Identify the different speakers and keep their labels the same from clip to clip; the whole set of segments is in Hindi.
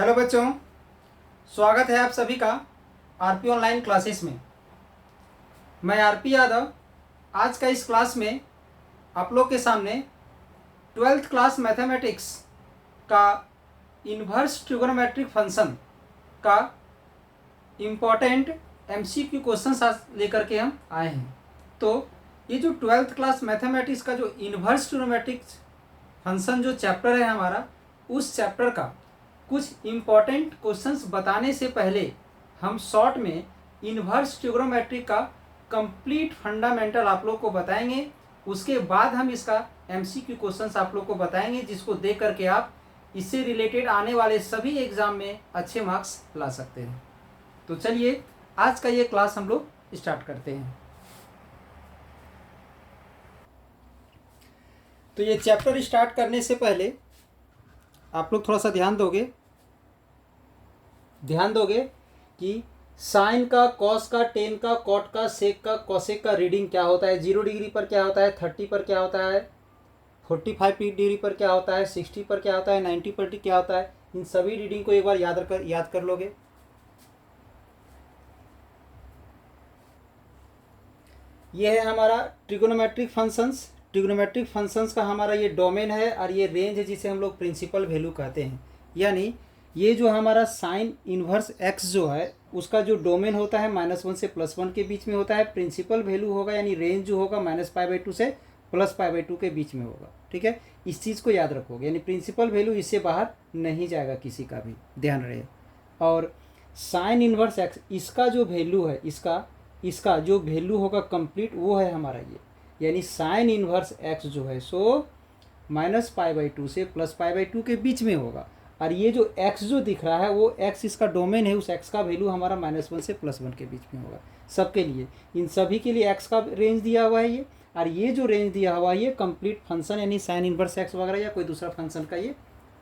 Speaker 1: हेलो बच्चों, स्वागत है आप सभी का आरपी ऑनलाइन क्लासेस में। मैं आरपी यादव आज का इस क्लास में आप लोग के सामने 12th क्लास मैथमेटिक्स का इन्वर्स ट्रिगोनोमेट्रिक फंक्शन का इम्पॉर्टेंट एमसीक्यू क्वेश्चन आज लेकर के हम आए हैं। तो ये जो 12th क्लास मैथमेटिक्स का जो इन्वर्स ट्रिगोनोमेट्रिक फंक्शन जो चैप्टर है हमारा, उस चैप्टर का कुछ इम्पॉर्टेंट क्वेश्चंस बताने से पहले हम शॉर्ट में इन्वर्स ट्रिगोनोमेट्री का कंप्लीट फंडामेंटल आप लोग को बताएंगे। उसके बाद हम इसका एमसीक्यू क्वेश्चंस आप लोग को बताएंगे, जिसको देख करके आप इससे रिलेटेड आने वाले सभी एग्जाम में अच्छे मार्क्स ला सकते हैं। तो चलिए आज का ये क्लास हम लोग स्टार्ट करते हैं। तो ये चैप्टर स्टार्ट करने से पहले आप लोग थोड़ा सा ध्यान दोगे कि साइन का, कॉस का, टेन का, कॉट का, सेक का, कॉसेक का रीडिंग क्या होता है। 0 डिग्री पर क्या होता है, 30 पर क्या होता है, 45 डिग्री पर क्या होता है, 60 पर क्या होता है, 90 पर क्या होता है। इन सभी रीडिंग को एक बार याद कर लोगे। ये है हमारा ट्रिगोनोमेट्रिक फंक्शंस का हमारा ये डोमेन है और ये रेंज है, जिसे हम लोग प्रिंसिपल वैल्यू कहते हैं। यानी ये जो हमारा साइन इन्वर्स एक्स जो है, उसका जो डोमेन होता है -1 से +1 के बीच में होता है। प्रिंसिपल वैल्यू होगा यानी रेंज जो होगा -π/2 से +π/2 के बीच में होगा। ठीक है, इस चीज़ को याद रखोगे, यानी प्रिंसिपल वैल्यू इससे बाहर नहीं जाएगा, किसी का भी ध्यान रहे। और साइन इन्वर्स एक्स इसका जो वैल्यू है, इसका जो वैल्यू होगा कंप्लीट, वो है हमारा ये, यानी साइन इन्वर्स एक्स जो है सो -π/2 से +π/2 के बीच में होगा। और ये जो x जो दिख रहा है वो x इसका डोमेन है, उस x का वैल्यू हमारा -1 से +1 के बीच में होगा। सबके लिए, इन सभी के लिए x का रेंज दिया हुआ है ये, और ये जो रेंज दिया हुआ है ये कंप्लीट फंक्शन यानी साइन इन्वर्स x वगैरह या कोई दूसरा फंक्शन का ये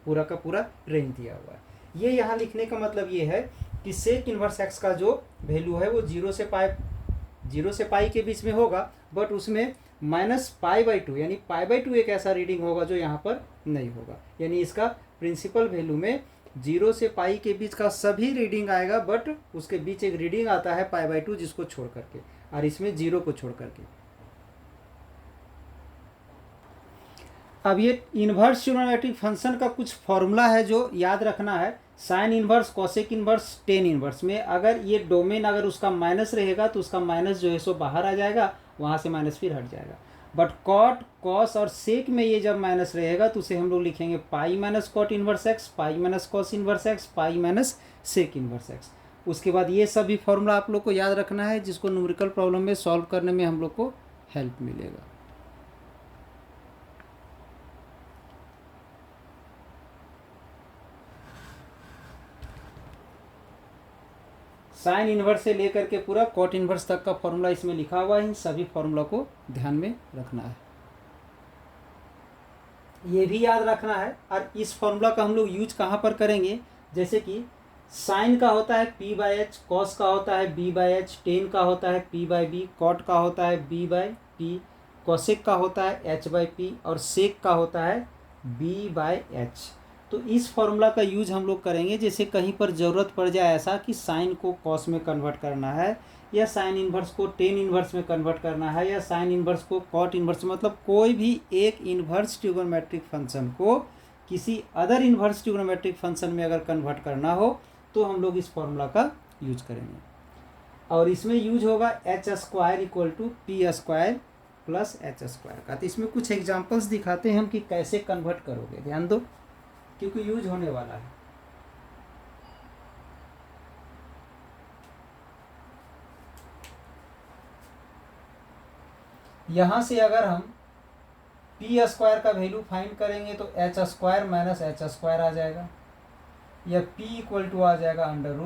Speaker 1: पूरा का पूरा रेंज दिया हुआ है। ये यहाँ लिखने का मतलब ये है कि सेक इन्वर्स x का जो वैल्यू है वो 0 से पाई के बीच में होगा, बट उसमें -π/2 यानी π/2 एक ऐसा रीडिंग होगा जो यहाँ पर नहीं होगा। यानी इसका प्रिंसिपल वैल्यू में 0 से पाई के बीच का सभी रीडिंग आएगा, बट उसके बीच एक रीडिंग आता है π/2 जिसको छोड़ करके, और इसमें 0 को छोड़ करके। अब ये इन्वर्स ट्रिगोनोमेट्रिक फंक्शन का कुछ फॉर्मूला है जो याद रखना है। Sign inverse, cosec inverse, tan inverse में अगर ये डोमेन अगर उसका माइनस रहेगा तो उसका माइनस जो है सो बाहर आ जाएगा, वहाँ से माइनस फिर हट जाएगा। बट कॉट, कॉस और सेक में ये जब माइनस रहेगा तो उसे हम लोग लिखेंगे pi minus cot inverse x, pi minus cos inverse x, pi minus sec inverse x. उसके बाद ये सभी फॉर्मूला आप लोग को याद रखना है, जिसको न्यूमेरिकल प्रॉब्लम में सॉल्व करने में हम लोग को हेल्प मिलेगा। साइन इन्वर्स से लेकर के पूरा कॉट इन्वर्स तक का फॉर्मूला इसमें लिखा हुआ है, इन सभी फॉर्मूला को ध्यान में रखना है, ये भी याद रखना है। और इस फॉर्मूला का हम लोग यूज कहाँ पर करेंगे, जैसे कि साइन का होता है p/h, कॉस का होता है b/h, टेन का होता है p/b, कॉट का होता है b/p, कॉसेक का होता है h/p और सेक का होता है b/h। तो इस फॉर्मूला का यूज हम लोग करेंगे, जैसे कहीं पर ज़रूरत पड़ जाए ऐसा कि साइन को कॉस में कन्वर्ट करना है, या साइन इन्वर्स को टेन इन्वर्स में कन्वर्ट करना है, या साइन इन्वर्स को कॉट इन्वर्स, मतलब कोई भी एक इन्वर्स ट्रिगोनोमेट्रिक फंक्शन को किसी अदर इन्वर्स ट्रिगोनोमेट्रिक फंक्शन में अगर कन्वर्ट करना हो तो हम लोग इस फॉर्मूला का यूज करेंगे। और इसमें यूज होगा h² = p² + h² का। तो इसमें कुछ एग्जाम्पल्स दिखाते हैं हम कि कैसे कन्वर्ट करोगे, ध्यान दो, क्योंकि यूज होने वाला है। यहाँ से अगर हम p² का वैल्यू फाइंड करेंगे तो h² - h² आ जाएगा, या p = आ जाएगा √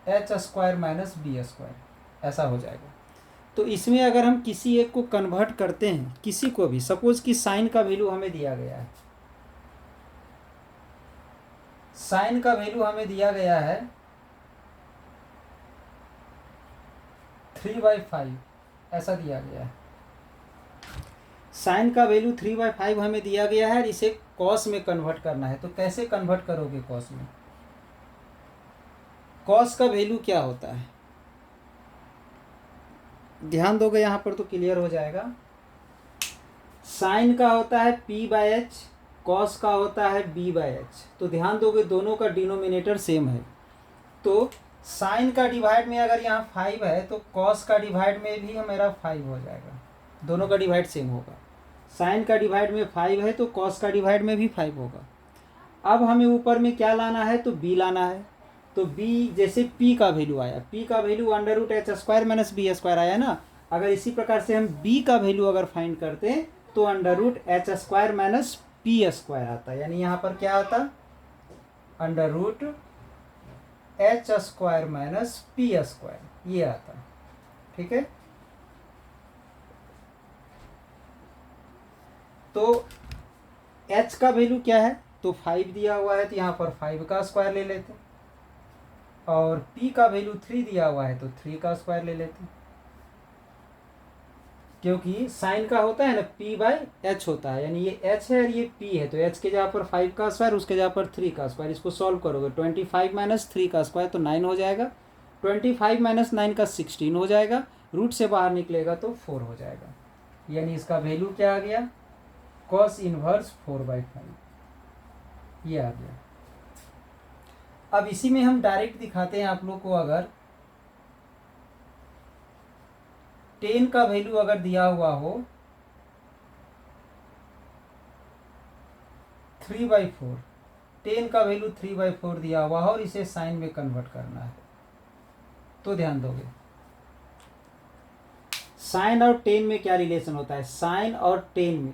Speaker 1: h² - b², ऐसा हो जाएगा। तो इसमें अगर हम किसी एक को कन्वर्ट करते हैं, किसी को भी, सपोज कि साइन का वैल्यू हमें दिया गया है, साइन का वैल्यू हमें दिया गया है 3/5, ऐसा दिया गया है। साइन का वैल्यू 3/5 हमें दिया गया है, इसे कॉस में कन्वर्ट करना है। तो कैसे कन्वर्ट करोगे कॉस में? कॉस का वैल्यू क्या होता है, ध्यान दोगे यहाँ पर तो क्लियर हो जाएगा। साइन का होता है p/h, कॉस का होता है b/h। तो ध्यान दोगे दोनों का डिनोमिनेटर सेम है। तो साइन का डिवाइड में अगर यहाँ 5 है तो कॉस का डिवाइड में भी मेरा 5 हो जाएगा, दोनों का डिवाइड सेम होगा। साइन का डिवाइड में 5 है तो कॉस का डिवाइड में भी 5 होगा। अब हमें ऊपर में क्या लाना है, तो b लाना है। तो b, जैसे p का वैल्यू आया, p का वैल्यू √h² - b² आया ना। अगर इसी प्रकार से हम b का वैल्यू अगर फाइंड करते हैं तो √h² - p² आता है। यानी यहाँ पर क्या आता, √h² - p², ये आता। ठीक है, तो h का वैल्यू क्या है, तो 5 दिया हुआ है तो यहाँ पर 5 का स्क्वायर ले लेते, और p का वैल्यू 3 दिया हुआ है तो 3 का स्क्वायर ले लेते, क्योंकि साइन का होता है ना p/h होता है। यानी ये h है और ये p है, तो h के जगह पर 5 का स्क्वायर, उसके जगह पर 3 का स्क्वायर। इसको सॉल्व करोगे 25 - 3 का स्क्वायर तो 9 हो जाएगा, 25 - 9 का 16 हो जाएगा, रूट से बाहर निकलेगा तो 4 हो जाएगा। यानी इसका वैल्यू क्या आ गया, cos इनवर्स 4/5, ये आ गया। अब इसी में हम डायरेक्ट दिखाते हैं आप लोग को। अगर 10 का वैल्यू अगर दिया हुआ हो 3/4, 10 का वैल्यू 3/4 दिया हुआ हो और इसे साइन में कन्वर्ट करना है, तो ध्यान दोगे साइन और 10 में क्या रिलेशन होता है, साइन और 10 में।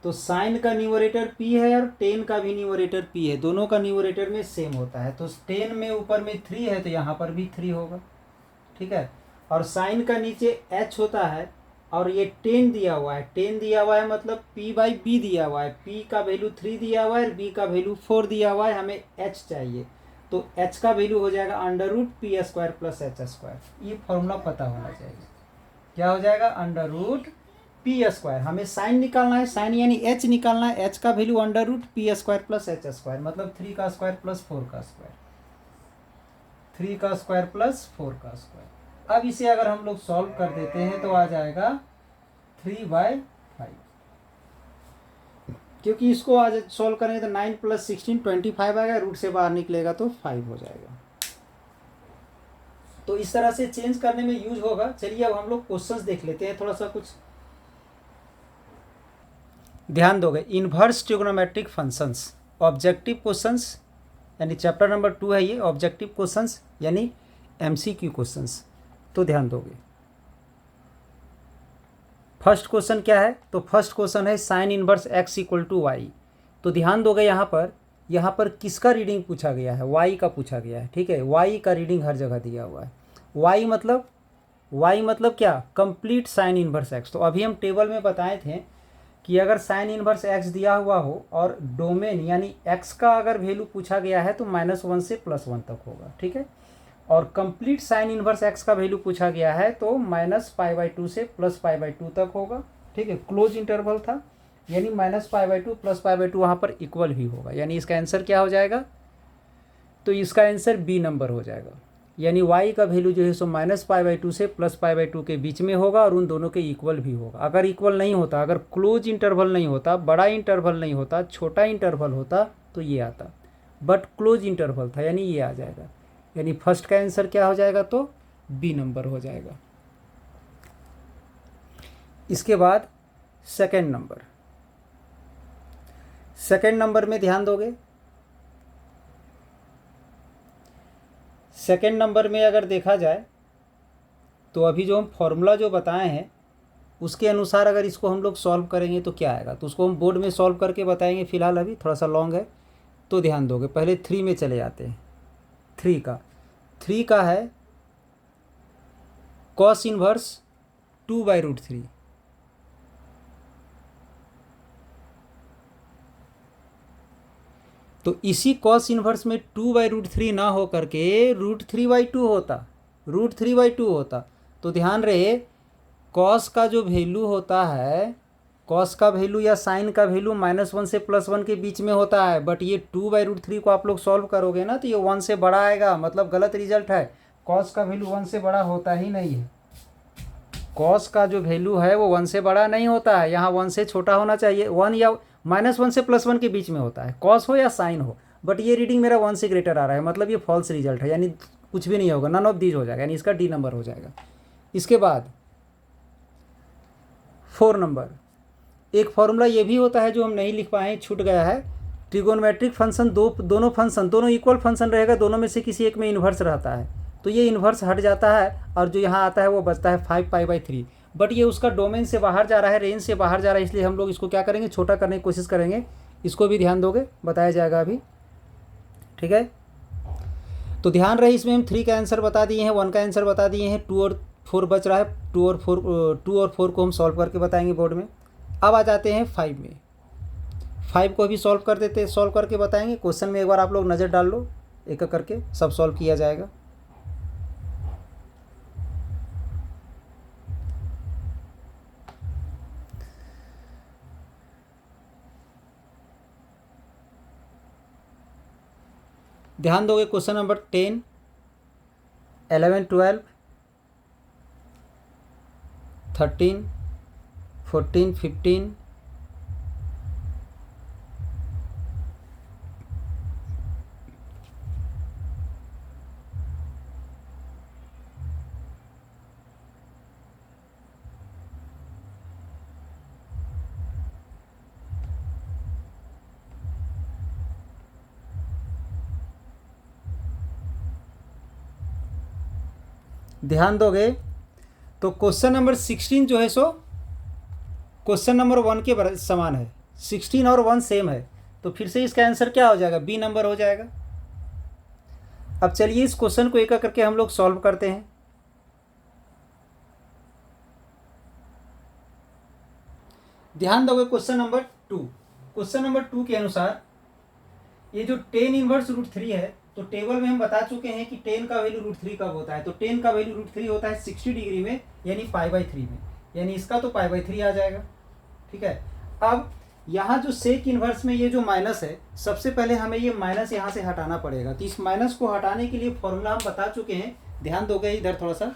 Speaker 1: तो साइन का न्यूमरेटर p है और 10 का भी न्यूमरेटर p है, दोनों का न्यूमरेटर में सेम होता है। तो 10 में ऊपर में 3 है तो यहाँ पर भी 3 होगा। ठीक है, और साइन का नीचे h होता है और ये 10 दिया हुआ है, 10 दिया हुआ है मतलब p/b दिया हुआ है, p का वैल्यू 3 दिया हुआ है और b का वैल्यू 4 दिया हुआ है, हमें h चाहिए। तो h का वैल्यू हो जाएगा √p² + h²। ये फॉर्मूला पता होना चाहिए, क्या हो जाएगा, √p²। हमें साइन निकालना है, साइन यानी h निकालना है, h का वैल्यू √p² + h², मतलब 3 का स्क्वायर प्लस 4 का स्क्वायर, 3 का स्क्वायर प्लस 4 का स्क्वायर। अब इसे अगर हम लोग सॉल्व कर देते हैं तो आ जाएगा 3/5, क्योंकि इसको आज सॉल्व करेंगे तो 9 + 16 25 आएगा, रूट से बाहर निकलेगा तो 5 हो जाएगा। तो इस तरह से चेंज करने में यूज होगा। चलिए अब हम लोग क्वेश्चंस देख लेते हैं, थोड़ा सा कुछ ध्यान दोगे। Inverse trigonometric functions, objective questions, यानी चैप्टर नंबर 2 है ये, ऑब्जेक्टिव क्वेश्चंस यानी MCQ क्वेश्चंस। तो ध्यान दोगे फर्स्ट क्वेश्चन क्या है, तो फर्स्ट क्वेश्चन है साइन इनवर्स x = y। तो ध्यान दोगे यहाँ पर किसका रीडिंग पूछा गया है, y का पूछा गया है। ठीक है, y का रीडिंग हर जगह दिया हुआ है। y मतलब क्या, कंप्लीट साइन इनवर्स x। तो अभी हम टेबल में बताए थे कि अगर साइन इनवर्स x दिया हुआ हो और डोमेन यानी x का अगर वैल्यू पूछा गया है तो -1 से +1 तक होगा। ठीक है, और कंप्लीट साइन इनवर्स x का वैल्यू पूछा गया है तो -π/2 से +π/2 तक होगा। ठीक है, क्लोज इंटरवल था, यानी -π/2 +π/2 वहाँ पर इक्वल ही होगा। यानी इसका आंसर क्या हो जाएगा, तो इसका आंसर B नंबर हो जाएगा। यानी y का वैल्यू जो है सो -π/2 से +π/2 के बीच में होगा और उन दोनों के इक्वल भी होगा। अगर इक्वल नहीं होता, अगर क्लोज इंटरवल नहीं होता, बड़ा इंटरवल नहीं होता, छोटा इंटरवल होता तो ये आता, बट क्लोज इंटरवल था यानी ये आ जाएगा। यानी फर्स्ट का आंसर क्या हो जाएगा, तो B नंबर हो जाएगा। इसके बाद सेकंड नंबर में ध्यान दोगे, सेकंड नंबर में अगर देखा जाए तो अभी जो हम फॉर्मूला जो बताए हैं उसके अनुसार अगर इसको हम लोग सॉल्व करेंगे तो क्या आएगा, तो उसको हम बोर्ड में सॉल्व करके बताएंगे। फिलहाल अभी थोड़ा सा लॉन्ग है, तो ध्यान दोगे। पहले 3 में चले जाते हैं। 3 का है cos इनवर्स 2/√3। तो इसी cos इनवर्स में 2/√3 ना हो करके √3/2 होता। तो ध्यान रहे cos का जो वैल्यू होता है कॉस का वैल्यू या साइन का वैल्यू -1 से +1 के बीच में होता है, बट ये 2/√3 को आप लोग सॉल्व करोगे ना तो ये 1 से बड़ा आएगा, मतलब गलत रिजल्ट है। कॉस का वैल्यू 1 से बड़ा होता ही नहीं है। कॉस का जो वैल्यू है वो 1 से बड़ा नहीं होता है, यहाँ 1 से छोटा होना चाहिए। 1 या -1 से +1 के बीच में होता है, कॉस हो या साइन हो। बट ये रीडिंग मेरा 1 से ग्रेटर आ रहा है, मतलब ये फॉल्स रिजल्ट है, यानी कुछ भी नहीं होगा, नन ऑफ दीज हो जाएगा, यानी इसका डी नंबर हो जाएगा। इसके बाद 4 नंबर, एक फॉर्मूला ये भी होता है जो हम नहीं लिख पाए, छूट गया है। ट्रिगोनोमेट्रिक फंक्शन दोनों फंक्शन दोनों इक्वल फंक्शन रहेगा, दोनों में से किसी एक में इन्वर्स रहता है, तो ये इन्वर्स हट जाता है और जो यहाँ आता है वो बचता है 5π/3। बट ये उसका डोमेन से बाहर जा रहा है, रेंज से बाहर जा रहा है, इसलिए हम लोग इसको क्या करेंगे, छोटा करने की कोशिश करेंगे। इसको भी ध्यान दोगे, बताया जाएगा अभी, ठीक है। तो ध्यान रहे, इसमें हम 3 का आंसर बता दिए हैं, 1 का आंसर बता दिए हैं, 2 और 4 बच रहा है। 2 और 4 को हम सॉल्व करके बताएंगे बोर्ड में। अब आ जाते हैं 5 में। 5 को भी सॉल्व कर देते, सॉल्व करके बताएंगे। क्वेश्चन में एक बार आप लोग नज़र डाल लो, एक एक करके सब सॉल्व किया जाएगा। ध्यान दोगे, क्वेश्चन नंबर 10, 11, 12, 13, 14, 15, ध्यान दोगे तो क्वेश्चन नंबर 16 जो है सो क्वेश्चन नंबर 1 के समान है। 16 और 1 सेम है, तो फिर से इसका आंसर क्या हो जाएगा, बी नंबर हो जाएगा। अब चलिए इस क्वेश्चन को एक एक करके हम लोग सॉल्व करते हैं। ध्यान दोगे क्वेश्चन नंबर 2, क्वेश्चन नंबर 2 के अनुसार ये जो tan इनवर्स √3 है, तो टेबल में हम बता चुके हैं कि tan का वैल्यू √3 कब होता है, तो tan का वैल्यू √3 होता है 60 डिग्री में, यानी π/3 में, यानी इसका तो π/3 आ जाएगा, ठीक है। अब यहाँ जो सेक इनवर्स में ये जो माइनस है, सबसे पहले हमें ये माइनस यहाँ से हटाना पड़ेगा, तो इस माइनस को हटाने के लिए फॉर्मूला हम बता चुके हैं। ध्यान दोगे इधर थोड़ा सा,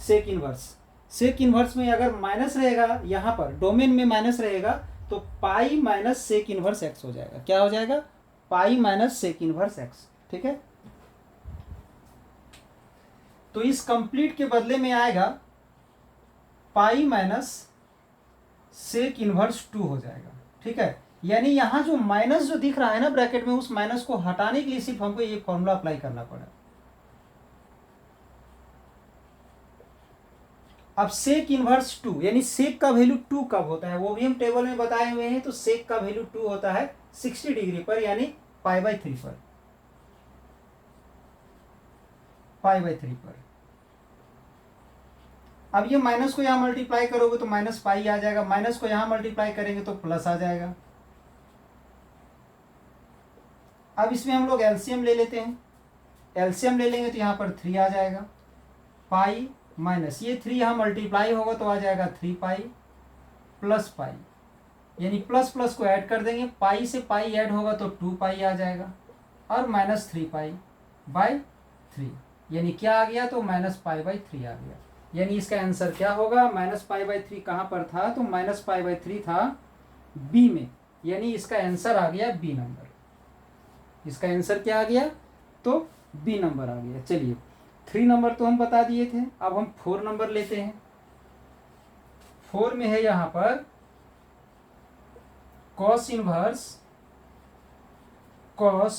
Speaker 1: सेक इनवर्स में अगर माइनस रहेगा, यहाँ पर डोमेन में माइनस रहेगा, तो pi minus sec inverse x हो जाएगा। क्या हो जाएगा, pi minus sec inverse x, ठीक है। तो इस कंप्लीट के बदले में आएगा पाई माइनस सेक इनवर्स 2 हो जाएगा, ठीक है। यानी यहाँ जो माइनस जो दिख रहा है ना ब्रैकेट में, उस माइनस को हटाने के लिए सिर्फ हमको ये फॉर्मूला अप्लाई करना पड़ा। अब सेक इनवर्स 2, यानी सेक का वैल्यू 2 कब होता है वो भी हम टेबल में बताए हुए हैं। तो सेक का वैल्यू 2 होता है 60 डिग्री पर, यानी π/3 पर, π/3 पर। अब ये माइनस को यहाँ मल्टीप्लाई करोगे तो माइनस पाई आ जाएगा, माइनस को यहाँ मल्टीप्लाई करेंगे तो प्लस आ जाएगा। अब इसमें हम लोग एलसीएम ले लेते हैं, एलसीएम ले लेंगे तो यहाँ पर 3 आ जाएगा, पाई माइनस ये 3 यहाँ मल्टीप्लाई होगा तो आ जाएगा 3 पाई प्लस पाई, यानी प्लस प्लस को ऐड कर देंगे, पाई से पाई ऐड होगा तो 2 पाई आ जाएगा, और -3 पाई/3, यानी क्या आ गया, तो -π/3 आ गया। यानी इसका आंसर क्या होगा, -π/3 कहाँ पर था, तो -π/3 था बी में, यानी इसका आंसर आ गया बी नंबर। इसका आंसर क्या आ गया, तो बी नंबर आ गया। चलिए 3 नंबर तो हम बता दिए थे, अब हम 4 नंबर लेते हैं। 4 में है यहाँ पर cos इनवर्स cos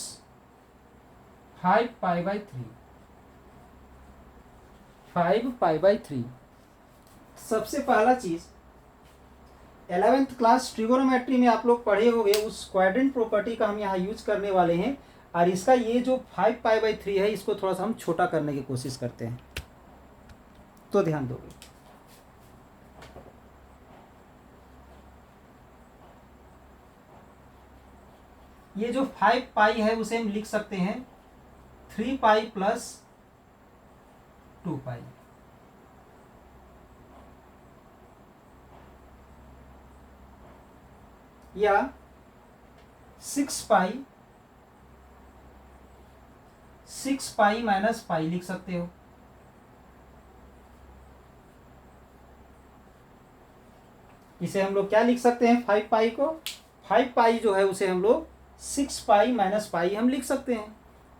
Speaker 1: 5π/3, 5π/3। सबसे पहला चीज 11th क्लास ट्रिगोनोमेट्री में आप लोग पढ़े होंगे, उस क्वाड्रेंट प्रॉपर्टी का हम यहाँ यूज करने वाले हैं। और इसका ये जो 5π/3 है, इसको थोड़ा सा हम छोटा करने की कोशिश करते हैं, तो ध्यान दोगे। ये जो 5π है उसे हम लिख सकते हैं 3π + 2π। या 6 पाई माइनस पाई लिख सकते हो। इसे हम लोग क्या लिख सकते हैं, 5 पाई को, 5 पाई जो है उसे हम लोग 6 पाई माइनस पाई हम लिख सकते हैं।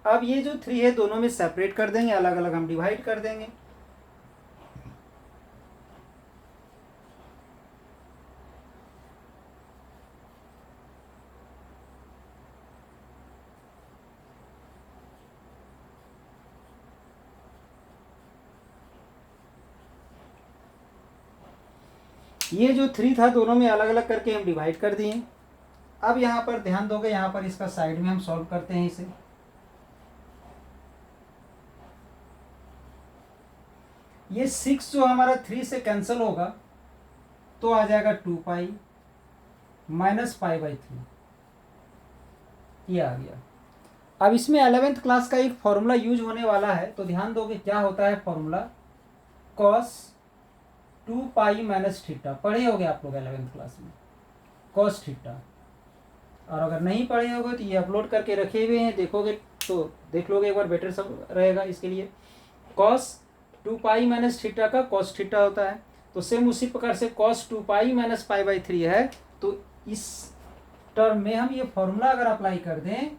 Speaker 1: अब ये जो 3 है दोनों में सेपरेट कर देंगे, अलग अलग हम डिवाइड कर देंगे। ये जो 3 था दोनों में अलग अलग करके हम डिवाइड कर दिए। अब यहाँ पर ध्यान दोगे, यहाँ पर इसका साइड में हम सॉल्व करते हैं इसे। ये 6 जो हमारा 3 से कैंसिल होगा तो आ जाएगा 2 पाई माइनस पाई बाई 3, ये आ गया। अब इसमें 11th क्लास का एक फॉर्मूला यूज होने वाला है, तो ध्यान दोगे क्या होता है formula, cos 2 pi minus theta. पढ़े होगे आप लोग 11th क्लास में कॉस थीटा, और अगर नहीं पढ़े होगे तो ये अपलोड करके रखे हुए हैं, देखोगे तो देख लोगे एक बार, बेटर सब रहेगा इसके लिए। कॉस 2 पाई माइनस थीटा का कॉस थीटा होता है, तो सेम उसी प्रकार से cos 2 pi minus pi by 3 है, तो इस टर्म में हम ये फॉर्मूला अगर अप्लाई कर दें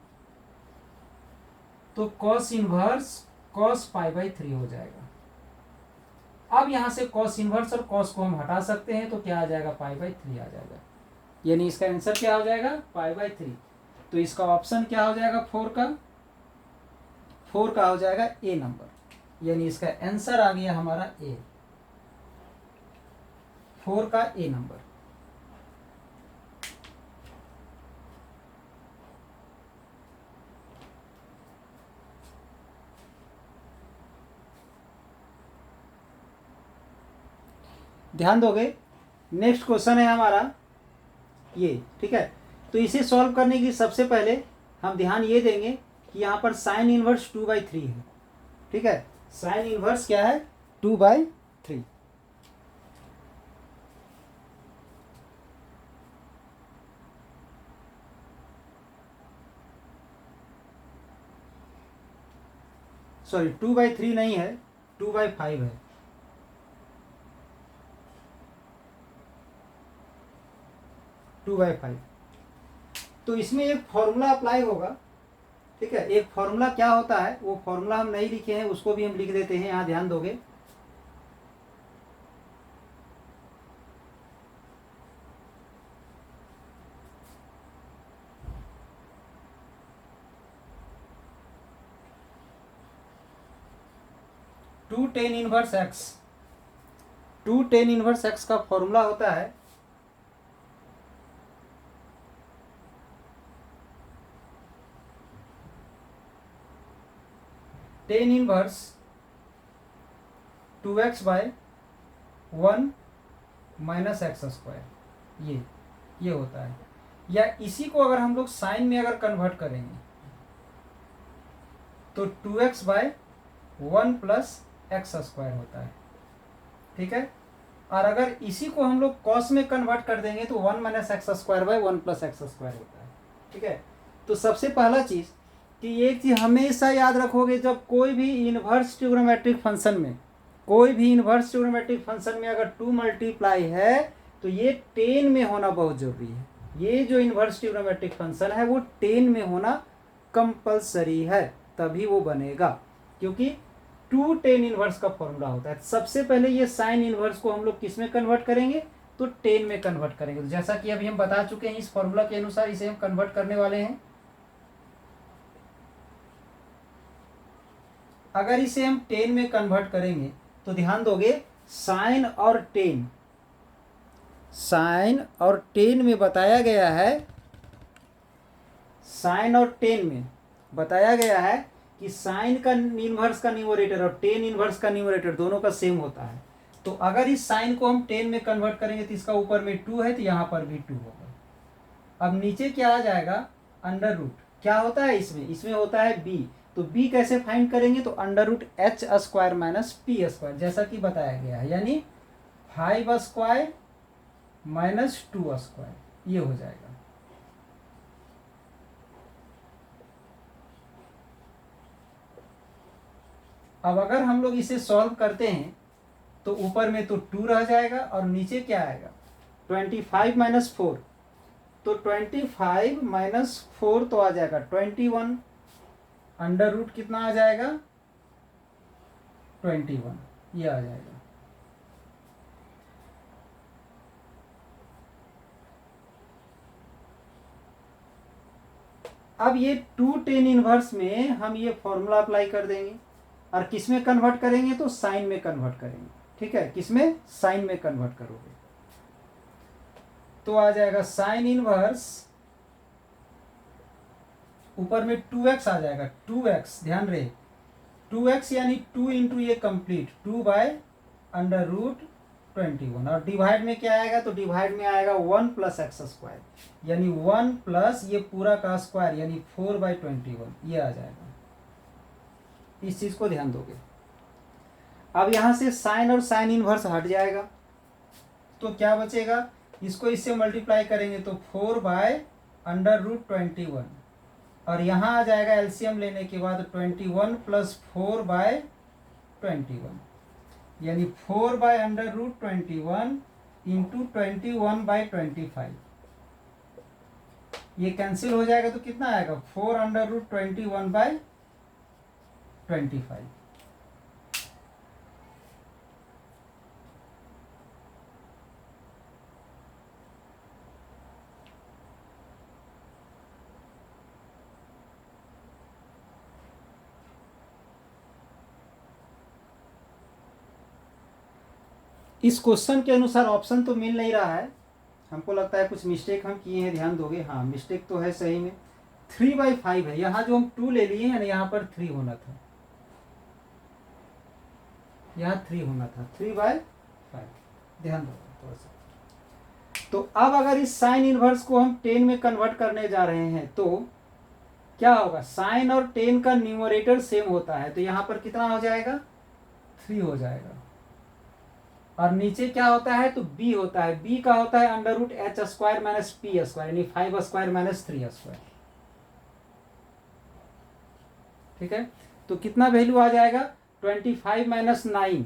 Speaker 1: तो cos inverse cos pi by 3 हो जाएगा। अब यहां से कॉस इनवर्स और कॉस को हम हटा सकते हैं, तो क्या आ जाएगा, पाई बाई 3 आ जाएगा, यानी इसका आंसर क्या हो जाएगा, पाई बाई 3। तो इसका ऑप्शन क्या हो जाएगा, 4 का हो जाएगा ए नंबर, यानी इसका आंसर आ गया हमारा ए, 4 का ए नंबर। ध्यान दोगे, नेक्स्ट क्वेश्चन है हमारा ये, ठीक है। तो इसे सॉल्व करने की सबसे पहले हम ध्यान ये देंगे कि यहाँ पर साइन इनवर्स 2/3 है, ठीक है। साइन इनवर्स क्या है, 2/3। सॉरी 2/3 नहीं है, 2/5 है। Two by five. तो इसमें एक फॉर्मूला अप्लाई होगा, ठीक है। एक फॉर्मूला क्या होता है, वो फॉर्मूला हम नहीं लिखे हैं, उसको भी हम लिख देते हैं, यहाँ ध्यान दोगे। टू टेन इनवर्स एक्स का फॉर्मूला होता है tan inverse 2x/1 minus x square, ये होता है। या इसी को अगर हम लोग साइन में अगर कन्वर्ट करेंगे तो 2x/1 प्लस एक्स स्क्वायर होता है, ठीक है। और अगर इसी को हम लोग कॉस में कन्वर्ट कर देंगे तो 1 minus x square by 1 plus x square होता है, ठीक है। तो सबसे पहला चीज़ कि एक चीज़ हमेशा याद रखोगे, जब कोई भी इन्वर्स ट्रिग्नोमेट्रिक फंक्शन में अगर 2 मल्टीप्लाई है तो ये 10 में होना बहुत जरूरी है। ये जो इन्वर्स ट्रिग्नोमेट्रिक फंक्शन है वो 10 में होना कंपलसरी है, तभी वो बनेगा, क्योंकि 2 टेन इनवर्स का फॉर्मूला होता है। सबसे पहले ये साइन इनवर्स को हम लोग किस में कन्वर्ट करेंगे, तो 10 में कन्वर्ट करेंगे। तो जैसा कि अभी हम बता चुके हैं, इस फॉर्मूला के अनुसार इसे हम कन्वर्ट करने वाले हैं। अगर इसे हम 10 में कन्वर्ट करेंगे तो ध्यान दोगे, साइन और टेन में बताया गया है कि साइन का इनवर्स का न्यूमरेटर और टेन इनवर्स का न्यूमरेटर दोनों का सेम होता है। तो अगर इस साइन को हम 10 में कन्वर्ट करेंगे तो इसका ऊपर में 2 है तो यहाँ पर भी 2 होगा। अब नीचे क्या आ जाएगा, अंडर रूट। क्या होता है इसमें होता है b, तो b कैसे फाइंड करेंगे, तो under root h square minus p square, जैसा कि बताया गया है, यानी 5 स्क्वायर माइनस 2 स्क्वायर, ये हो जाएगा। अब अगर हम लोग इसे सॉल्व करते हैं तो ऊपर में तो 2 रह जाएगा और नीचे क्या आएगा 25 माइनस 4, तो 25 माइनस 4 तो आ जाएगा 21, अंडर रूट कितना आ जाएगा 21, ये आ जाएगा। अब ये 2 tan इनवर्स में हम ये फॉर्मूला अप्लाई कर देंगे और किस में कन्वर्ट करेंगे तो साइन में कन्वर्ट करेंगे। ठीक है, किस में, साइन में कन्वर्ट करोगे तो आ जाएगा साइन इनवर्स, ऊपर में 2x आ जाएगा, 2x ध्यान रहे 2x यानी 2 इंटू ये कंप्लीट 2 बाय अंडर रूट 21, और डिवाइड में क्या आएगा तो डिवाइड में आएगा 1 प्लस एक्स स्क्वायर यानी 1 प्लस ये पूरा का स्क्वायर यानी 4 बाई 21, ये आ जाएगा। इस चीज को ध्यान दोगे। अब यहां से साइन और साइन इनवर्स हट जाएगा तो क्या बचेगा, इसको इससे मल्टीप्लाई करेंगे तो 4 बाय अंडर रूट 21, और यहाँ आ जाएगा एलसीएम लेने के बाद 21 प्लस 4 बाय 21 यानी 4 by under root 21 into 21 by 25, ये कैंसिल हो जाएगा तो कितना आएगा 4 अंडर रूट 21 बाय 25। इस क्वेश्चन के अनुसार ऑप्शन तो मिल नहीं रहा है, हमको लगता है कुछ मिस्टेक हम किए हैं, ध्यान दोगे। हाँ मिस्टेक तो है सही में, 3/5 है, यहाँ जो हम 2 ले लिए हैं ना यहाँ पर 3 होना था, यहाँ 3 होना था, 3/5, ध्यान दो थोड़ा सा। तो अब अगर इस साइन इनवर्स को हम 10 में कन्वर्ट करने जा रहे हैं तो क्या होगा, साइन और 10 का न्यूमरेटर सेम होता है तो यहाँ पर कितना हो जाएगा 3 हो जाएगा, और नीचे क्या होता है तो b होता है, b का होता है under root h square minus p square यानी 5 स्क्वायर माइनस 3 स्क्वायर। ठीक है, तो कितना वैल्यू आ जाएगा 25 माइनस 9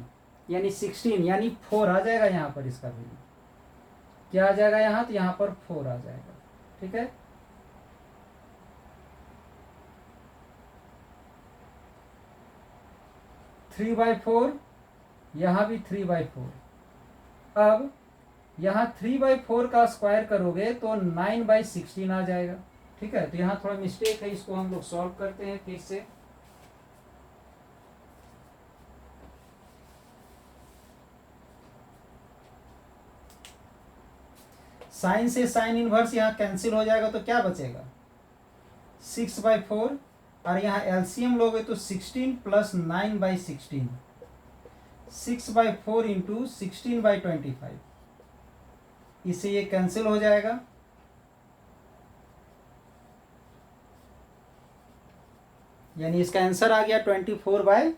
Speaker 1: यानी 16 यानी 4 आ जाएगा यहाँ पर, इसका वैल्यू क्या आ जाएगा यहाँ, तो यहाँ पर 4 आ जाएगा। ठीक है, थ्री बाई फोर, यहाँ भी 3/4, अब यहाँ 3/4 का स्क्वायर करोगे तो 9/16 आ जाएगा। ठीक है, तो यहाँ थोड़ा मिस्टेक है, इसको हम लोग सॉल्व करते हैं फिर से। साइन से साइन इनवर्स यहाँ कैंसिल हो जाएगा तो क्या बचेगा 6/4, और यहाँ एलसीएम लोगे तो 16 प्लस 9/16, 6/4 इंटू 16/25, इससे ये कैंसिल हो जाएगा, यानी इसका आंसर आ गया 24/25।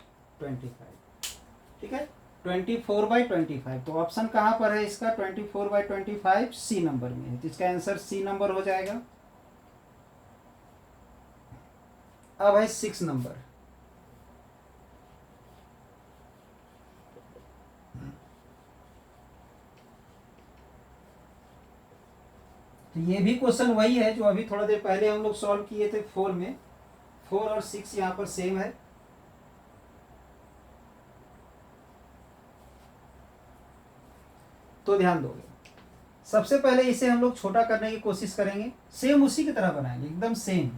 Speaker 1: ठीक है, 24/25, तो ऑप्शन कहाँ पर है इसका 24/25 सी नंबर में है, तो इसका आंसर सी नंबर हो जाएगा। अब है 6 नंबर, तो ये भी क्वेश्चन वही है जो अभी थोड़ा देर पहले हम लोग सॉल्व किए थे 4 में, 4 और 6 यहाँ पर सेम है। तो ध्यान दोगे, सबसे पहले इसे हम लोग छोटा करने की कोशिश करेंगे, सेम उसी की तरह बनाएंगे एकदम सेम।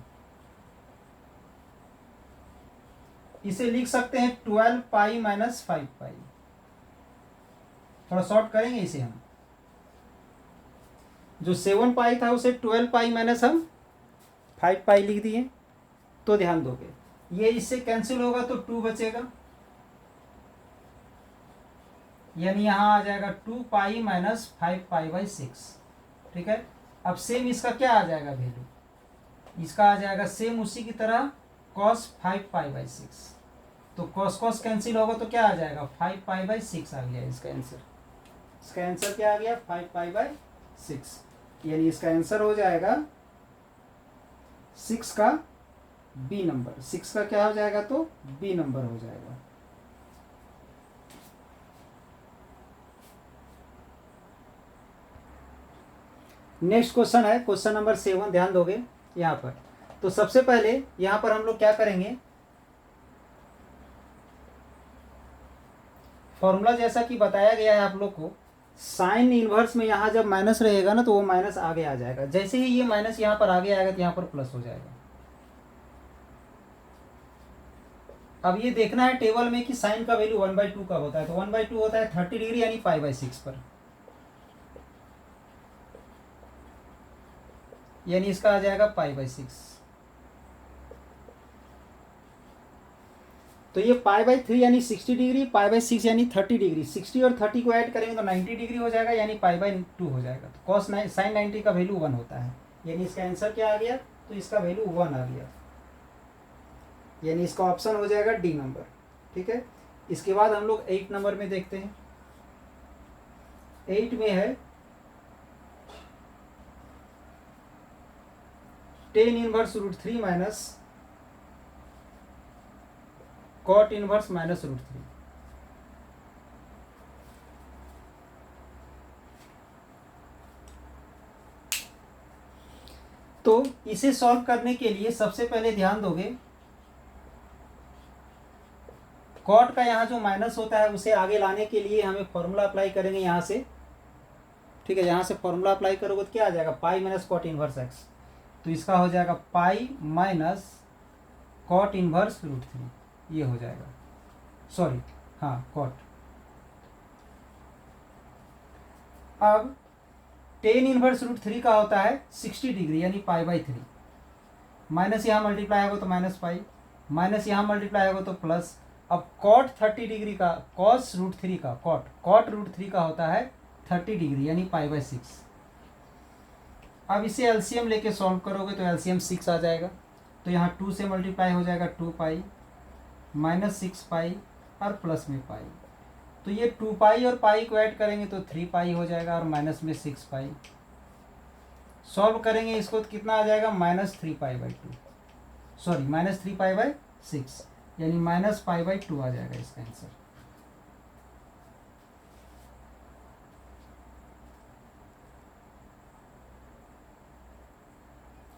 Speaker 1: इसे लिख सकते हैं 12 पाई माइनस 5 पाई, थोड़ा शॉर्ट करेंगे इसे हम, जो 7 पाई था उसे 12 पाई माइनस हम 5 पाई लिख दिए। तो ध्यान दोगे ये इससे कैंसिल होगा तो 2 बचेगा, यानी यहां आ जाएगा 2 पाई माइनस 5 पाई बाई 6। ठीक है, अब सेम इसका क्या आ जाएगा वैल्यू, इसका आ जाएगा सेम उसी की तरह cos 5 पाई बाई 6, तो cos cos कैंसिल होगा तो क्या आ जाएगा 5 पाई बाई 6 आ गया इसका आंसर। इसका आंसर क्या आ गया 5 पाई बाई 6, यानी इसका आंसर हो जाएगा 6 का बी नंबर, 6 का क्या हो जाएगा तो बी नंबर हो जाएगा। नेक्स्ट क्वेश्चन है क्वेश्चन नंबर 7, ध्यान दोगे यहाँ पर। तो सबसे पहले यहाँ पर हम लोग क्या करेंगे, फॉर्मूला जैसा कि बताया गया है आप लोग को, साइन इनवर्स में यहाँ जब माइनस रहेगा ना तो वो माइनस आगे आ जाएगा, जैसे ही ये माइनस यहाँ पर आगे आएगा तो यहाँ पर प्लस हो जाएगा। अब ये देखना है टेबल में कि साइन का वैल्यू 1/2 का होता है, तो 1/2 होता है 30 डिग्री यानी π/6 पर, यानी इसका आ जाएगा π/6। तो ये π/3 यानी 60 डिग्री, π/6 यानी 30 डिग्री, 60 और 30 को ऐड करेंगे तो 90 डिग्री हो जाएगा, यानी π/2 हो जाएगा। तो cos sin 90 का वैल्यू 1 होता है, यानी इसका आंसर क्या आ गया, तो इसका वैल्यू 1 आ गया, यानी इसका ऑप्शन हो जाएगा डी नंबर। ठीक है, इसके बाद हम लोग 8 नंबर में देखते हैं। 8 में है tan inverse √3 minus cot inverse minus √3। तो इसे सॉल्व करने के लिए सबसे पहले ध्यान दोगे, कॉट का यहाँ जो माइनस होता है उसे आगे लाने के लिए हमें फॉर्मूला अप्लाई करेंगे यहाँ से। ठीक है, यहाँ से फॉर्मूला अप्लाई करोगे तो क्या आ जाएगा, pi minus cot inverse x, तो इसका हो जाएगा पाई माइनस कॉट इनवर्स √3, ये हो जाएगा, सॉरी हाँ कॉट। अब टेन इनवर्स √3 का होता है 60 डिग्री यानी π/3, माइनस यहाँ मल्टीप्लाई होगा तो माइनस पाई, माइनस यहाँ मल्टीप्लाई होगा तो प्लस। अब कॉट 30 डिग्री का, कॉस √3 का, कॉट √3 का होता है 30 डिग्री यानी π/6। अब इसे एलसीएम लेके सॉल्व करोगे तो एलसीएम 6 आ जाएगा, तो यहाँ 2 से मल्टीप्लाई हो जाएगा 2 पाई माइनस 6 पाई और प्लस में पाई, तो ये 2 पाई और पाई को ऐड करेंगे तो 3 पाई हो जाएगा और माइनस में 6 पाई। सॉल्व करेंगे इसको तो कितना आ जाएगा, -3 π/2, सॉरी -3 π/6, यानी -π/2 आ जाएगा इसका आंसर।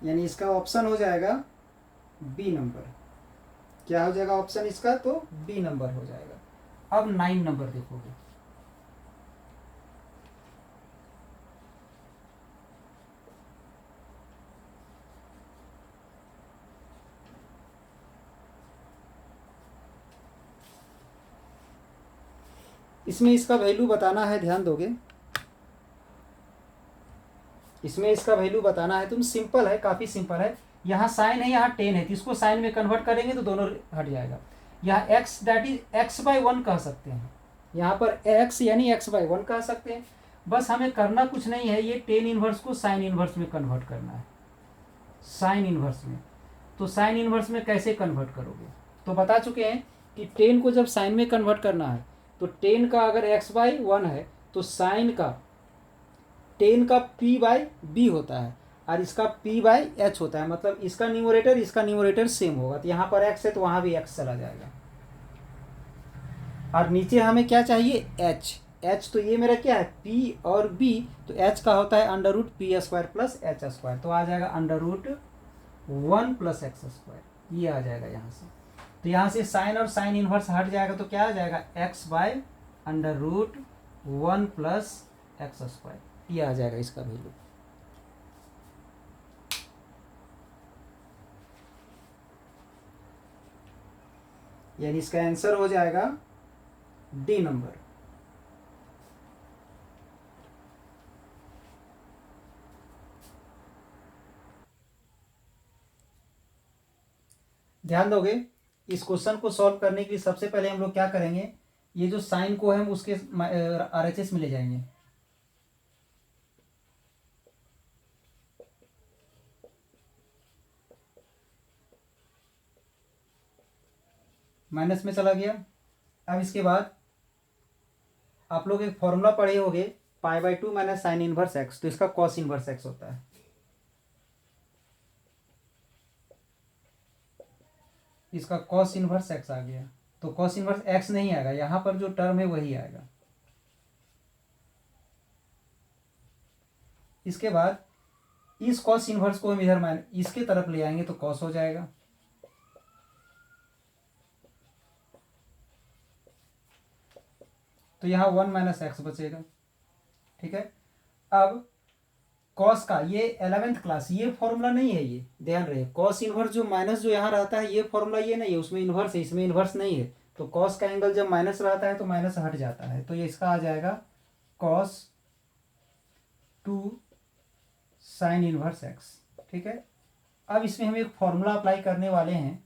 Speaker 1: यानी इसका ऑप्शन हो जाएगा बी नंबर। क्या हो जाएगा ऑप्शन इसका, तो बी नंबर हो जाएगा। अब 9 नंबर देखोगे, इसमें इसका वैल्यू बताना है, ध्यान दोगे, इसमें इसका वैल्यू बताना है। तुम सिंपल है, काफ़ी सिंपल है। यहाँ साइन है, यहाँ टेन है, तो इसको साइन में कन्वर्ट करेंगे तो दोनों हट जाएगा। यहाँ x दैट इज x/1 कह सकते हैं, यहाँ पर x यानी x/1 कह सकते हैं। बस हमें करना कुछ नहीं है, ये टेन इनवर्स को साइन इनवर्स में कन्वर्ट करना है, साइन इनवर्स में। तो साइन इनवर्स में कैसे कन्वर्ट करोगे, तो बता चुके हैं कि टेन को जब साइन में कन्वर्ट करना है तो टेन का अगर x/1 है तो साइन का टेन का p/b होता है और इसका p/h होता है, मतलब इसका न्यूमरेटर सेम होगा। तो यहाँ पर x है तो वहाँ भी x चला जाएगा। और नीचे हमें क्या चाहिए, h तो ये मेरा क्या है p और b, तो h का होता है √p² प्लस h², तो आ जाएगा √1 प्लस x², ये आ जाएगा यहाँ से। तो यहाँ से साइन और साइन इनवर्स हट जाएगा तो क्या आ जाएगा, x/√1 प्लस x², ये आ जाएगा इसका वैल्यू। यानी इसका आंसर हो जाएगा डी नंबर। ध्यान दोगे, इस क्वेश्चन को सॉल्व करने के लिए सबसे पहले हम लोग क्या करेंगे, ये जो साइन को है हम उसके RHS में ले जाएंगे। माइनस में चला गया। अब इसके बाद आप लोग एक फॉर्मूला पढ़े होंगे, π/2 माइनस साइन इनवर्स एक्स, तो इसका कॉस इनवर्स एक्स होता है। इसका कॉस इनवर्स एक्स आ गया, तो कॉस इनवर्स एक्स नहीं आएगा, यहाँ पर जो टर्म है वही आएगा। इसके बाद इस कॉस इनवर्स को हम इधर इसके तरफ ले आएंगे तो कॉस हो जाएगा, तो यहाँ 1 माइनस एक्स बचेगा। ठीक है, अब कॉस का ये 11th क्लास, ये फॉर्मूला नहीं है, ये ध्यान रहे, कॉस इनवर्स जो माइनस जो यहाँ रहता है ये फॉर्मूला ये नहीं है, उसमें इनवर्स है, इसमें इनवर्स नहीं है। तो कॉस का एंगल जब माइनस रहता है तो माइनस हट जाता है, तो ये इसका आ जाएगा कॉस 2 साइन इनवर्स एक्स। ठीक है, अब इसमें हम एक फॉर्मूला अप्लाई करने वाले हैं।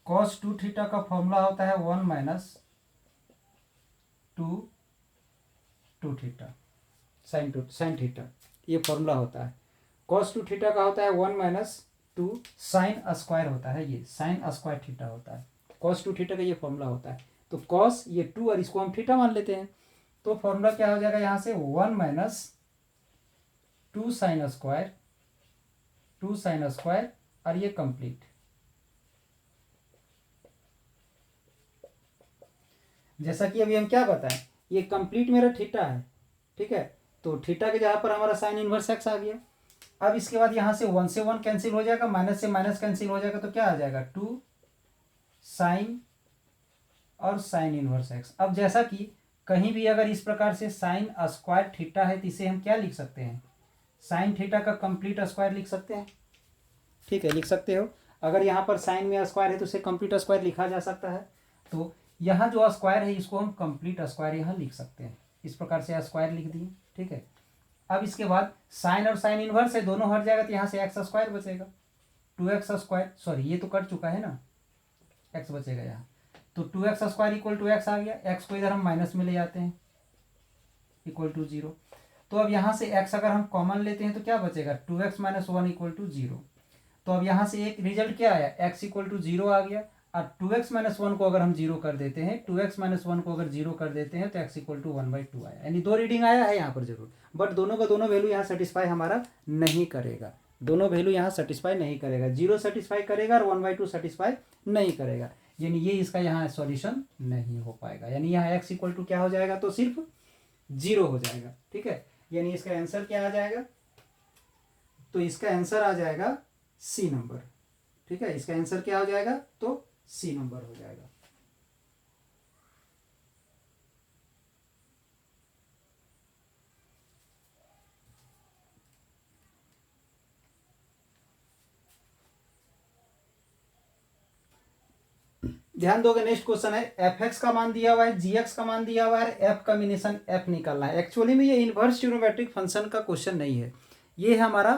Speaker 1: कॉस 2 थीटा का फॉर्मूला होता है 1 माइनस 2 थीटा साइन थीटा, ये फॉर्मूला होता है। कॉस 2 थीटा का होता है 1 माइनस 2 साइन स्क्वायर होता है, ये साइन स्क्वायर थीटा होता है। कॉस 2 थीटा का ये फॉर्मूला होता है। तो कॉस ये 2 और इसको हम थीटा मान लेते हैं, तो फॉर्मूला क्या हो जाएगा यहाँ से 1 माइनस 2 साइन स्क्वायर और ये कंप्लीट। जैसा कि अभी हम क्या बताएं, ये कंप्लीट मेरा थीटा है। ठीक है, तो थीटा के जगह पर हमारा साइन इनवर्स एक्स आ गया। अब इसके बाद यहाँ से 1 से 1 कैंसिल हो जाएगा, माइनस से माइनस कैंसिल हो जाएगा, तो क्या आ जाएगा 2 साइन और साइन इनवर्स एक्स। अब जैसा कि कहीं भी अगर इस प्रकार से साइन स्क्वायर थीटा है तो इसे हम क्या लिख सकते हैं, साइन थीटा का कंप्लीट स्क्वायर लिख सकते हैं। ठीक है, लिख सकते हो। अगर यहाँ पर साइन में स्क्वायर है तो उसे कंप्लीट स्क्वायर लिखा जा सकता है। तो यहाँ जो स्क्वायर है इसको हम कंप्लीट स्क्वायर यहाँ लिख सकते हैं, इस प्रकार से स्क्वायर लिख दिए। ठीक है, अब इसके बाद साइन और साइन इनवर्स है, दोनों हट जाएगा तो यहाँ से एक्स स्क्वायर बचेगा, 2x स्क्वायर, सॉरी ये तो कट चुका है ना, एक्स बचेगा यहाँ, तो 2x square equal to X आ गया। एक्स को इधर हम माइनस में ले जाते हैं, इक्वल टू 0। तो अब यहाँ से x अगर हम कॉमन लेते हैं तो क्या बचेगा, 2x माइनस 1 इक्वल टू 0। तो अब यहाँ से एक रिजल्ट क्या आया, x इक्वल टू 0 आ गया। और 2x माइनस 1 को अगर हम 0 कर देते हैं, 2x माइनस 1 को अगर 0 कर देते हैं तो x इक्वल टू 1/2 आया, यानी 2 रीडिंग आया है यहाँ पर जरूर, बट दोनों का दोनों वैल्यू यहाँ सेटिस्फाई हमारा नहीं करेगा, दोनों वैल्यू यहाँ सेटिस्फाई नहीं करेगा, 0 सेटिस्फाई करेगा और 1/2 सेटिस्फाई नहीं करेगा, यानी ये इसका यहाँ सॉल्यूशन नहीं हो पाएगा, यानी यहाँ x इक्वल टू क्या हो जाएगा, तो सिर्फ 0 हो जाएगा। ठीक है, यानी इसका आंसर क्या आ जाएगा, तो इसका आंसर आ जाएगा सी नंबर। ठीक है, इसका आंसर क्या हो जाएगा, तो सी नंबर हो जाएगा। ध्यान दोगे, नेक्स्ट क्वेश्चन है, एफ एक्स का मान दिया हुआ है, जी एक्स का मान दिया हुआ है, एफ कॉम्बिनेशन एफ निकालना है। एक्चुअली में ये इनवर्स ट्रिग्नोमेट्रिक फंक्शन का क्वेश्चन नहीं है, ये हमारा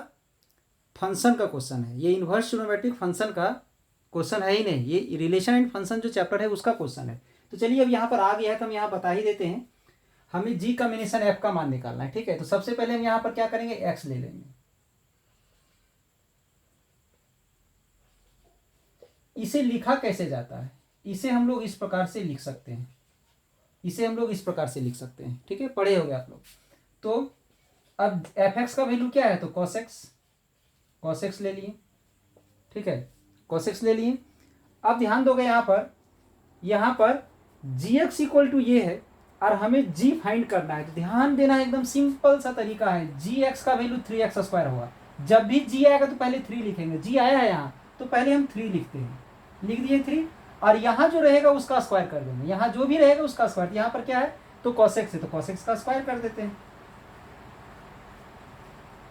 Speaker 1: फंक्शन का क्वेश्चन है, ये इनवर्स ट्रिग्नोमेट्रिक फंक्शन का क्वेश्चन है ही नहीं, ये रिलेशन एंड फंक्शन जो चैप्टर है उसका क्वेश्चन है। तो चलिए अब यहाँ पर आ गया है तो हम यहाँ बता ही देते हैं, हमें जी कॉम्बिनेशन एफ का मान निकालना है। ठीक है, तो सबसे पहले हम यहाँ पर क्या करेंगे, एक्स ले लेंगे। इसे लिखा कैसे जाता है, इसे हम लोग इस प्रकार से लिख सकते हैं, इसे हम लोग इस प्रकार से लिख सकते हैं। ठीक है, पढ़े हो गए आप लोग। तो अब एफ एक्स का वैल्यू क्या है, तो कॉस एक्स ले लिए। ठीक है, कॉस एक्स ले लिए। अब ध्यान दोगे यहाँ पर जी एक्स इक्वल टू ये है और हमें जी फाइंड करना है, तो ध्यान देना, एकदम सिंपल सा तरीका है। जी एक्स का वैल्यू 3x स्क्वायर होगा, जब भी जी आएगा तो पहले 3 लिखेंगे, जी आया है यहाँ तो पहले हम 3 लिखते हैं, लिख दिए 3, और यहाँ जो रहेगा उसका स्क्वायर कर देंगे, यहाँ जो भी रहेगा उसका स्क्वायर, यहाँ पर क्या है, तो cos x है तो cos x का स्क्वायर कर देते हैं।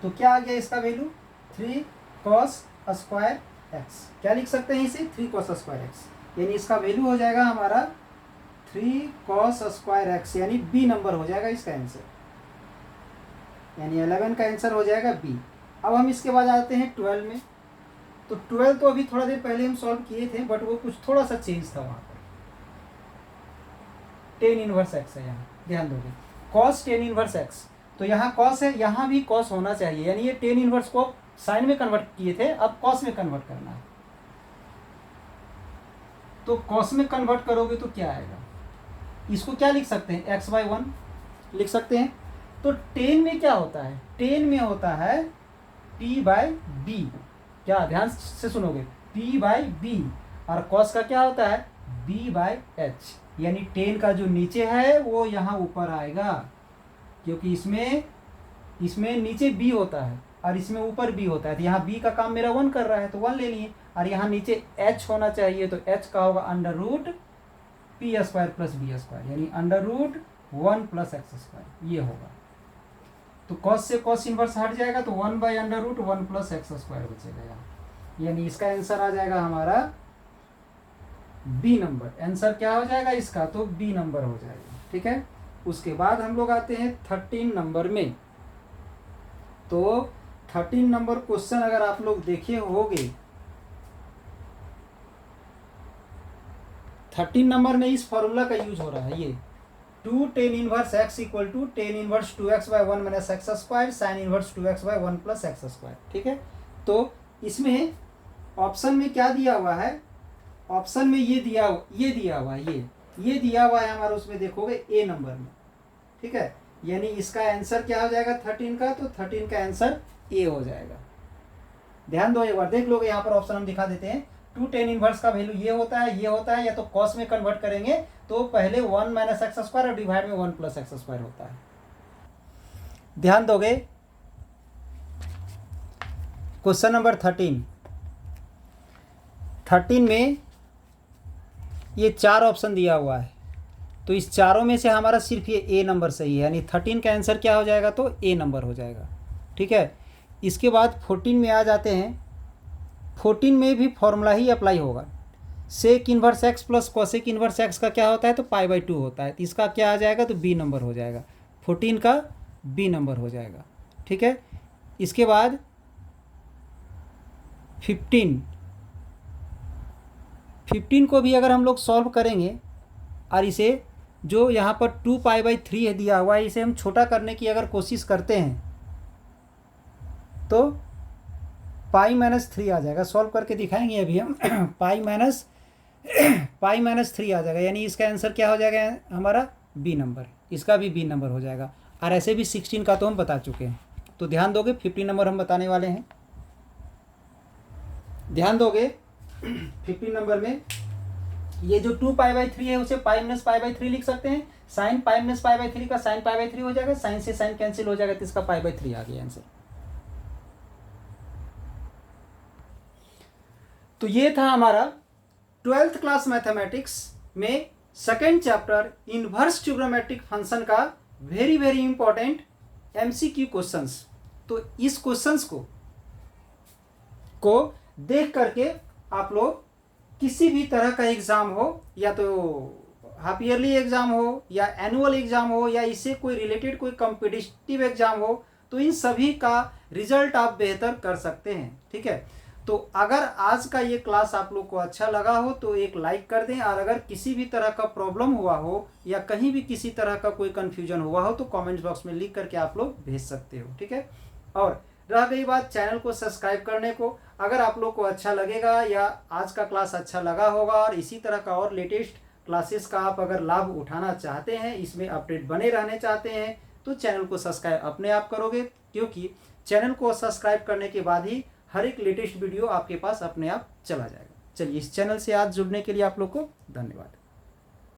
Speaker 1: तो क्या आ गया इसका वैल्यू, 3 cos स्क्वायर x, क्या लिख सकते हैं इसे, 3 cos स्क्वायर x, यानी इसका वैल्यू हो जाएगा हमारा 3 cos स्क्वायर x, यानी बी नंबर हो जाएगा इसका आंसर, यानी 11 का आंसर हो जाएगा बी। अब हम इसके बाद आते हैं 12 में। तो 12 तो अभी थोड़ा देर पहले हम सॉल्व किए थे, बट वो कुछ थोड़ा सा चेंज था, वहाँ पर टेन इनवर्स एक्स है, यहाँ ध्यान दोगे, कॉस टेन इनवर्स एक्स, तो यहाँ कॉस है, यहाँ भी कॉस होना चाहिए, यानी ये टेन इनवर्स को साइन में कन्वर्ट किए थे, अब कॉस में कन्वर्ट करना है। तो कॉस में कन्वर्ट करोगे तो क्या आएगा, इसको क्या लिख सकते हैं, x/1 लिख सकते हैं। तो टेन में क्या होता है, टेन में होता है p/b, क्या ध्यान से सुनोगे, p/b, और कॉस का क्या होता है, b/h, यानी टेन का जो नीचे है वो यहाँ ऊपर आएगा, क्योंकि इसमें इसमें नीचे बी होता है और इसमें ऊपर बी होता है, तो यहाँ बी का काम मेरा 1 कर रहा है तो 1 ले लिए, और यहाँ नीचे एच होना चाहिए तो एच का होगा under root P square plus B square, यानी under root 1 plus x square ये होगा। तो कॉस से कॉस इनवर्स हट जाएगा तो 1 by under root 1 plus x square बचेगा यहाँ, यानी इसका आंसर आ जाएगा हमारा बी नंबर। आंसर क्या हो जाएगा इसका, तो बी नंबर हो जाएगा। ठीक है, उसके बाद हम लोग आते हैं 13 नंबर में। तो 13 नंबर क्वेश्चन अगर आप लोग देखे होंगे, 13 नंबर में इस फॉर्मूला का यूज हो रहा है, ये 2 tan inverse x equal to tan inverse 2x by 1 minus x square sine inverse 2x by 1 plus x square. ठीक है, तो इसमें ऑप्शन में क्या दिया हुआ है, ऑप्शन में ये दिया हुआ है, ये दिया हुआ है हमारा, उसमें देखोगे ए नंबर में। ठीक है, यानी इसका आंसर क्या हो जाएगा 13 का, तो 13 का आंसर ए हो जाएगा। ध्यान दो एक बार, देख लोगे यहाँ पर ऑप्शन हम दिखा देते हैं। 2 tan इनवर्स का वैल्यू ये होता है, या तो कॉस में कन्वर्ट करेंगे तो पहले 1 माइनस एक्स स्क्वायर और डिवाइड में 1 प्लस एक्स स्क्वायर होता है। ध्यान दोगे, क्वेश्चन नंबर 13 में ये 4 ऑप्शन दिया हुआ है, तो इस चारों में से हमारा सिर्फ ये ए नंबर सही है, यानी 13 का आंसर क्या हो जाएगा, तो ए नंबर हो जाएगा। ठीक है, इसके बाद 14 में आ जाते हैं। 14 में भी फॉर्मूला ही अप्लाई होगा, sec inverse x plus cosec inverse x का क्या होता है, तो पाई बाई 2 होता है, तो इसका क्या आ जाएगा, तो बी नंबर हो जाएगा। 14 का बी नंबर हो जाएगा। ठीक है, इसके बाद 15 को भी अगर हम लोग सॉल्व करेंगे और इसे जो यहाँ पर 2 पाई बाई 3 है दिया हुआ है, इसे हम छोटा करने की अगर कोशिश करते हैं तो पाई माइनस 3 आ जाएगा। सॉल्व करके दिखाएंगे अभी हम पाई माइनस 3 आ जाएगा, यानी इसका आंसर क्या हो जाएगा हमारा बी नंबर, इसका भी बी नंबर हो जाएगा। और ऐसे भी 16 का तो हम बता चुके हैं, तो ध्यान दोगे 15 नंबर हम बताने वाले हैं। ध्यान दोगे 15 नंबर में ये जो 2 पाई बाई 3 है उसे पाई माइनस पाई बाई 3 लिख सकते हैं। Sine pi minus pi by 3 का साइन पाई बाई 3 हो जाएगा, साइन से साइन कैंसिल हो जाएगा, तो इसका पाई बाई 3 आ गया आंसर। तो ये था हमारा 12th क्लास मैथमेटिक्स में second chapter inverse trigonometric function का very very important MCQ questions. तो इस क्वेश्चंस को देख करके आप लोग किसी भी तरह का एग्जाम हो, या तो हाफ ईयरली एग्जाम हो या एनुअल एग्जाम हो या इससे कोई रिलेटेड कोई कॉम्पिटिटिव एग्जाम हो, तो इन सभी का रिजल्ट आप बेहतर कर सकते हैं। ठीक है, तो अगर आज का ये क्लास आप लोग को अच्छा लगा हो तो एक लाइक कर दें, और अगर किसी भी तरह का प्रॉब्लम हुआ हो या कहीं भी किसी तरह का कोई कन्फ्यूजन हुआ हो तो कमेंट बॉक्स में लिख करके आप लोग भेज सकते हो। ठीक है, और रह गई बात चैनल को सब्सक्राइब करने को, अगर आप लोग को अच्छा लगेगा या आज का क्लास अच्छा लगा होगा और इसी तरह का और लेटेस्ट क्लासेस का आप अगर लाभ उठाना चाहते हैं, इसमें अपडेट बने रहने चाहते हैं, तो चैनल को सब्सक्राइब अपने आप करोगे, क्योंकि चैनल को सब्सक्राइब करने के बाद ही हर एक लेटेस्ट वीडियो आपके पास अपने आप चला जाएगा। चलिए, इस चैनल से आज जुड़ने के लिए आप लोग को धन्यवाद।